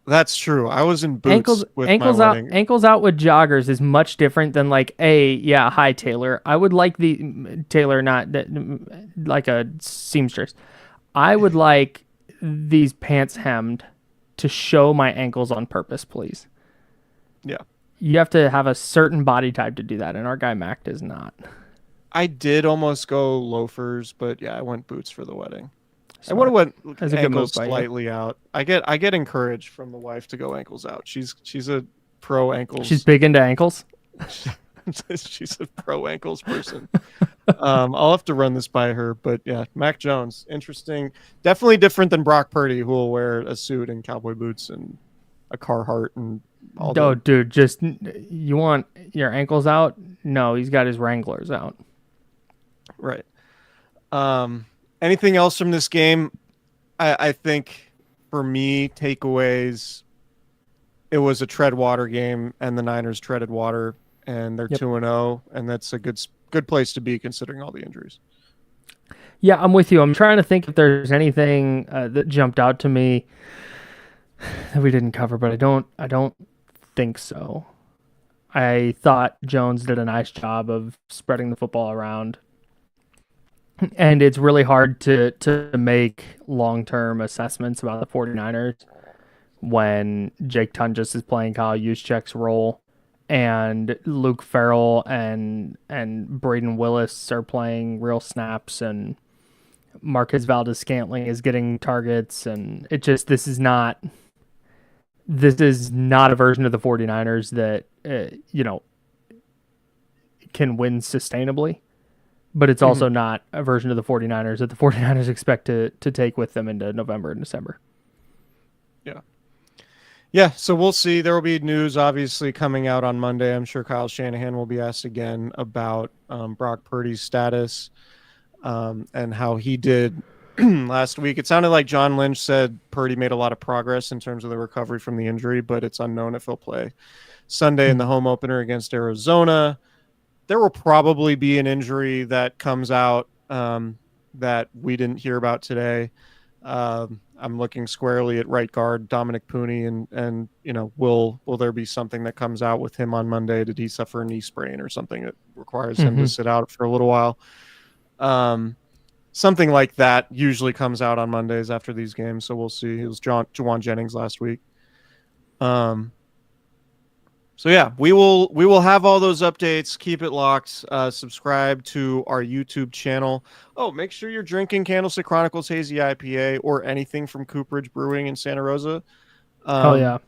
That's true. I was in boots with my wedding. Ankles out with joggers is much different than like hi Taylor. I would like the Taylor, not like a seamstress. I would like these pants hemmed to show my ankles on purpose, please. Yeah. You have to have a certain body type to do that, and our guy Mac does not. I did almost go loafers, but I went boots for the wedding. Smart. I would have went That's a good ankles move by you. slightly out. I get encouraged from the wife to go ankles out. She's a pro ankles. She's big into ankles. She's a pro ankles person. I'll have to run this by her, but Mac Jones, interesting. Definitely different than Brock Purdy, who will wear a suit and cowboy boots and a Carhartt and all that. Oh, dude, just you want your ankles out? No, he's got his Wranglers out. Right. Anything else from this game? I think for me, takeaways, it was a tread water game, and the Niners treaded water, and they're 2-0, and that's a good place to be considering all the injuries. Yeah, I'm with you. I'm trying to think if there's anything that jumped out to me that we didn't cover, but I don't think so. I thought Jones did a nice job of spreading the football around. And it's really hard to make long-term assessments about the 49ers when Jake Tunges is playing Kyle Juszczyk's role and Luke Farrell and Braden Willis are playing real snaps and Marquez Valdez-Scantling is getting targets, and this is not a version of the 49ers that can win sustainably. But it's also not a version of the 49ers that the 49ers expect to take with them into November and December. Yeah. Yeah, so we'll see. There will be news, obviously, coming out on Monday. I'm sure Kyle Shanahan will be asked again about Brock Purdy's status and how he did last week. It sounded like John Lynch said Purdy made a lot of progress in terms of the recovery from the injury, but it's unknown if he'll play Sunday in the home opener against Arizona. There will probably be an injury that comes out that we didn't hear about today. I'm looking squarely at right guard Dominic Pooney, and will there be something that comes out with him on Monday? Did he suffer a knee sprain or something that requires him to sit out for a little while? Something like that usually comes out on Mondays after these games, so we'll see. It was Juwan Jennings last week. So we will have all those updates. Keep it locked. Subscribe to our YouTube channel. Oh, make sure you're drinking Candlestick Chronicles Hazy IPA or anything from Cooperage Brewing in Santa Rosa. Oh yeah.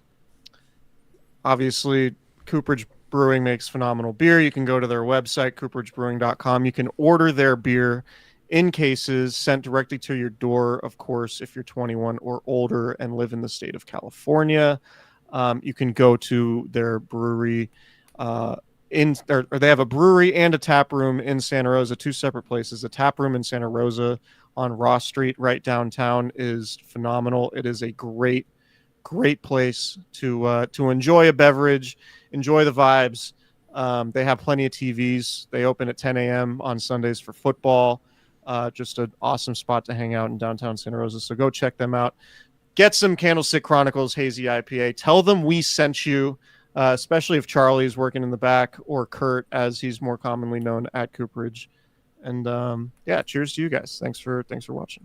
Obviously, Cooperage Brewing makes phenomenal beer. You can go to their website, cooperidgebrewing.com. You can order their beer in cases sent directly to your door, of course, if you're 21 or older and live in the state of California. You can go to their brewery or they have a brewery and a tap room in Santa Rosa, two separate places. The tap room in Santa Rosa on Ross Street, right downtown, is phenomenal. It is a great place to enjoy a beverage, enjoy the vibes. They have plenty of TVs. They open at 10 a.m. on Sundays for football. Just an awesome spot to hang out in downtown Santa Rosa. So go check them out. Get some Candlestick Chronicles Hazy IPA. Tell them we sent you, especially if Charlie's working in the back, or Kurt, as he's more commonly known at Cooperage. And cheers to you guys. Thanks for watching.